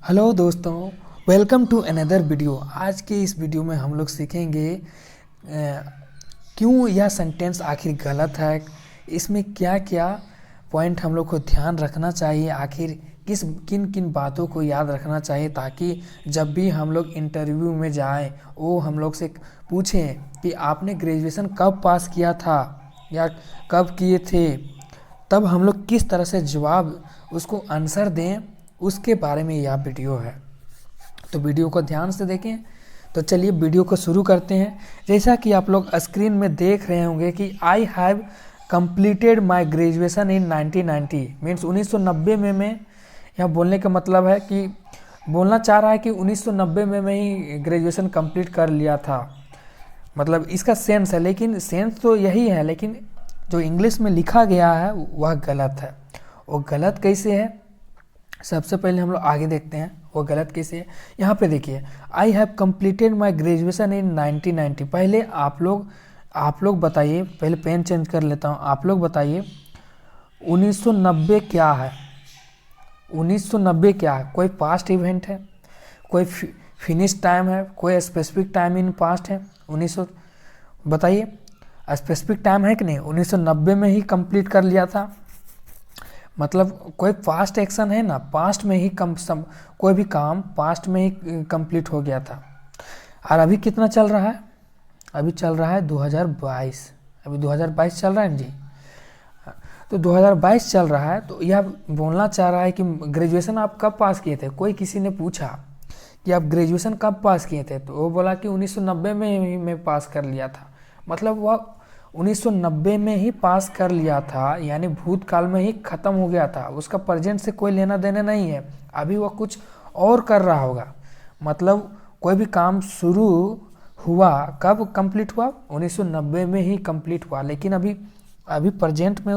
Hello दोस्तों, welcome to another video. आज के इस वीडियो में हम लोग सीखेंगे क्यों यह सेंटेंस आखिर गलत है, इसमें क्या क्या पॉइंट हम लोग को ध्यान रखना चाहिए, आखिर किन किन बातों को याद रखना चाहिए ताकि जब भी हम लोग इंटरव्यू में जाएं वो हम लोग से पूछें कि आपने ग्रेजुएशन कब पास किया था या कब किए थे, तब हम लोग किस तरह से जवाब उसको आंसर दें, उसके बारे में यह वीडियो है। तो वीडियो को ध्यान से देखें। तो चलिए वीडियो को शुरू करते हैं। जैसा कि आप लोग स्क्रीन में देख रहे होंगे कि I have completed my graduation in 1990 means 1990 में मैं, यह बोलने का मतलब है कि बोलना चाह रहा है कि 1990 में मैं ही ग्रेजुएशन कंप्लीट कर लिया था, मतलब इसका सेंस है, लेकिन सेंस तो यही है, लेकिन जो इंग्लिश में लिखा गया है वह गलत है। वो गलत कैसे है, सबसे पहले हम लोग आगे देखते हैं वो गलत कैसे है। यहाँ पे देखिए, I have completed my graduation in 1990। पहले आप लोग बताइए, पहले पेन चेंज कर लेता हूँ। आप लोग बताइए 1990 क्या है? 1990 क्या है? कोई पास्ट इवेंट है, कोई फिनिश टाइम है, कोई स्पेसिफिक टाइम इन पास्ट है? 1900 बताइए, स्पेसिफिक टाइम है कि नहीं? 1990 में ही कंप्लीट कर लिया था, मतलब कोई पास्ट एक्शन है ना, पास्ट में ही कोई भी काम पास्ट में ही कंप्लीट हो गया था। और अभी कितना चल रहा है? अभी चल रहा है 2022। अभी 2022 चल रहा है ना जी। तो 2022 चल रहा है, तो यह बोलना चाह रहा है कि ग्रेजुएशन आप कब पास किए थे। कोई किसी ने पूछा कि आप ग्रेजुएशन कब पास किए थे, तो वो बोला कि 1990 में ही मैं पास कर लिया था। मतलब वह 1990 में ही पास कर लिया था, यानी भूतकाल में ही ख़त्म हो गया था, उसका प्रेजेंट से कोई लेना देना नहीं है। अभी वह कुछ और कर रहा होगा, मतलब कोई भी काम शुरू हुआ, कब कंप्लीट हुआ? 1990 में ही कंप्लीट हुआ, लेकिन अभी अभी प्रेजेंट में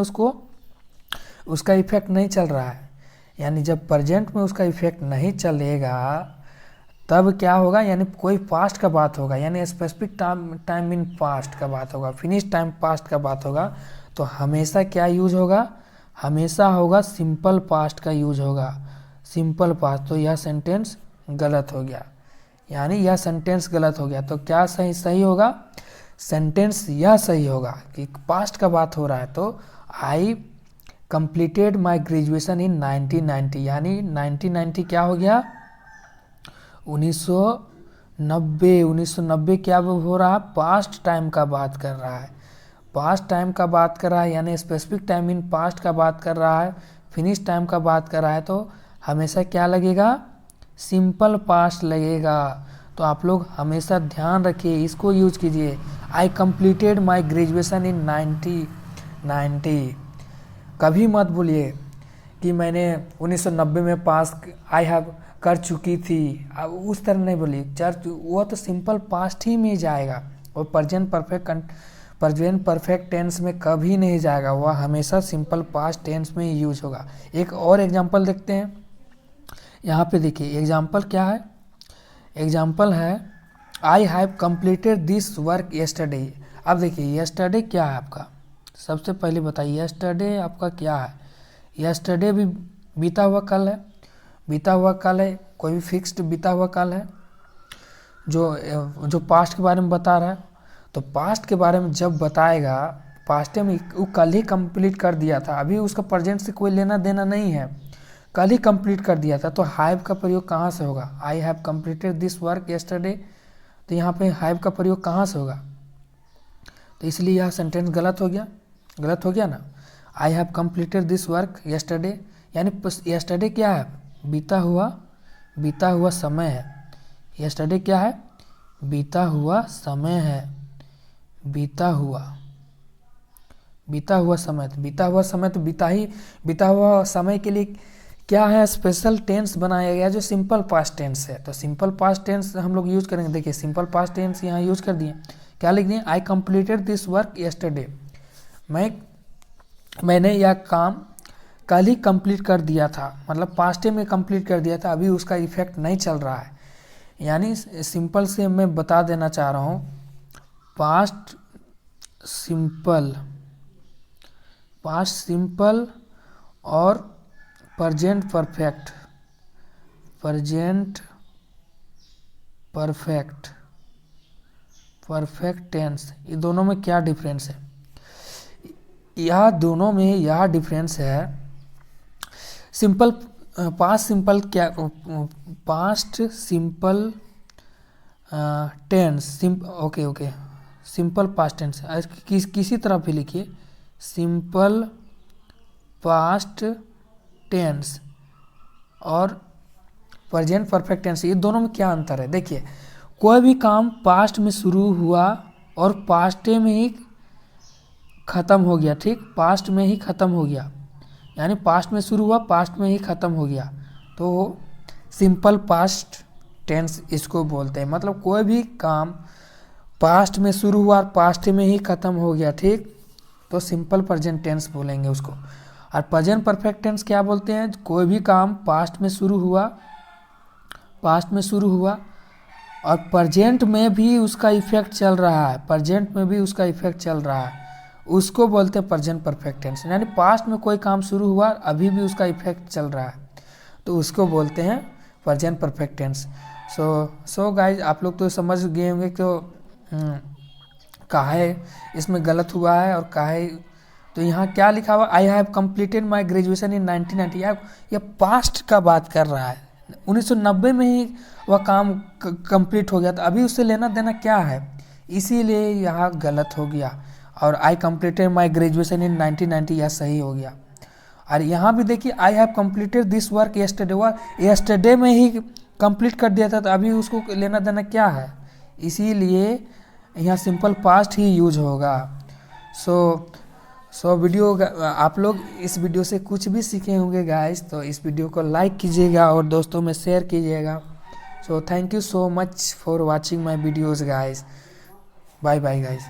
उसका इफेक्ट नहीं चल रहा है। यानी जब प्रेजेंट में उसका इफेक्ट नहीं चलेगा तब क्या होगा, यानी कोई पास्ट का बात होगा, यानी स्पेसिफिक टाइम इन पास्ट का बात होगा, फिनिश टाइम पास्ट का बात होगा, तो हमेशा क्या यूज होगा? हमेशा होगा सिंपल पास्ट का यूज होगा, सिंपल पास्ट। तो यह सेंटेंस गलत हो गया, यानी यह सेंटेंस गलत हो गया। तो क्या सही सही होगा? सेंटेंस यह सही होगा कि पास्ट का बात हो रहा है, तो I completed my graduation in 1990, यानी 1990 क्या हो गया? 1990 क्या हो रहा है? पास्ट टाइम का बात कर रहा है, पास्ट टाइम का बात कर रहा है, यानी स्पेसिफिक टाइम इन पास्ट का बात कर रहा है, फिनिश टाइम का बात कर रहा है, तो हमेशा क्या लगेगा? सिंपल पास्ट लगेगा। तो आप लोग हमेशा ध्यान रखिए, इसको यूज कीजिए। I completed my graduation in 1990। कभी मत बोलिए कि मैंने 1990 में पास आई हैव कर चुकी थी, अब उस तरह नहीं बोलिए। वो तो सिंपल पास्ट ही में जाएगा, वो प्रेजेंट परफेक्ट टेंस में कभी नहीं जाएगा, वह हमेशा सिंपल पास्ट टेंस में ही यूज होगा। एक और एग्जांपल देखते हैं। यहाँ पे देखिए एग्जांपल क्या है? एग्जांपल है I have completed this work yesterday. अब देखिए येस्टरडे क्या है आपका? सबसे पहले बताइए येस्टरडे आपका क्या है? येस्टरडे भी बीता हुआ कल है, बीता हुआ कल है, कोई भी फिक्स्ड बीता हुआ कल है जो पास्ट के बारे में बता रहा है। तो पास्ट के बारे में जब बताएगा, पास्ट में वो कल ही कंप्लीट कर दिया था, अभी उसका प्रेजेंट से कोई लेना देना नहीं है, कल ही कंप्लीट कर दिया था, तो हैव का प्रयोग कहाँ से होगा? I have completed this work yesterday, तो यहाँ पे हैव का प्रयोग कहाँ से होगा? तो इसलिए यह सेंटेंस गलत हो गया, गलत हो गया ना। I have completed this work yesterday, यानी येस्टरडे क्या है? बीता हुआ समय है। येस्टरडे क्या है? बीता हुआ समय है, बीता हुआ समय। तो बीता हुआ समय के लिए क्या है? स्पेशल टेंस बनाया गया जो सिंपल पास्ट टेंस है। तो सिंपल पास्ट टेंस हम लोग यूज करेंगे। देखिए सिंपल पास्ट टेंस यहाँ यूज कर दिए, क्या लिख दिए? I completed this work yesterday, मैंने यह काम कल ही कंप्लीट कर दिया था, मतलब पास्ट में कंप्लीट कर दिया था, अभी उसका इफेक्ट नहीं चल रहा है। यानी सिंपल से मैं बता देना चाह रहा हूँ, पास्ट सिंपल और present perfect, present perfect tense, ये दोनों में क्या डिफरेंस है? यह दोनों में यह डिफरेंस है, सिंपल पास्ट सिंपल क्या, past simple tense, okay simple past tense, किसी तरह भी लिखिए, सिंपल पास्ट टेंस और प्रेजेंट परफेक्ट टेंस, ये दोनों में क्या अंतर है? देखिए, कोई भी काम पास्ट में शुरू हुआ और पास्ट में ही ख़त्म हो गया, ठीक, पास्ट में ही ख़त्म हो गया, यानी पास्ट में शुरू हुआ पास्ट में ही ख़त्म हो गया, तो सिंपल पास्ट टेंस इसको बोलते हैं। मतलब कोई भी काम पास्ट में शुरू हुआ और पास्ट में ही ख़त्म हो गया, ठीक, तो सिंपल प्रेजेंट टेंस बोलेंगे उसको। और प्रेजेंट परफेक्ट टेंस क्या बोलते हैं? कोई भी काम पास्ट में शुरू हुआ और प्रेजेंट में भी उसका इफेक्ट चल रहा है, उसको बोलते हैं प्रेजेंट परफेक्ट टेंस। यानी पास्ट में कोई काम शुरू हुआ अभी भी उसका इफेक्ट चल रहा है, तो उसको बोलते हैं present perfect tense. So guys, आप लोग तो समझ गए होंगे कि काहे इसमें गलत हुआ है और काहे। तो यहाँ क्या लिखा हुआ? I have completed my graduation in 1990। यह पास्ट का बात कर रहा है, 1990 में ही वह काम कंप्लीट हो गया, तो अभी उससे लेना देना क्या है? इसीलिए यहाँ गलत हो गया। और I completed my graduation in 1990, यह सही हो गया। और यहाँ भी देखिए, I have completed this work yesterday, वह यस्टरडे में ही कंप्लीट कर दिया था, तो अभी उसको लेना देना क्या है? इसीलिए यहाँ सिंपल पास्ट ही यूज होगा। सो वीडियो, आप लोग इस वीडियो से कुछ भी सीखे होंगे गाइस, तो इस वीडियो को लाइक कीजिएगा और दोस्तों में शेयर कीजिएगा। So thank you so much for watching my videos guys. Bye bye guys.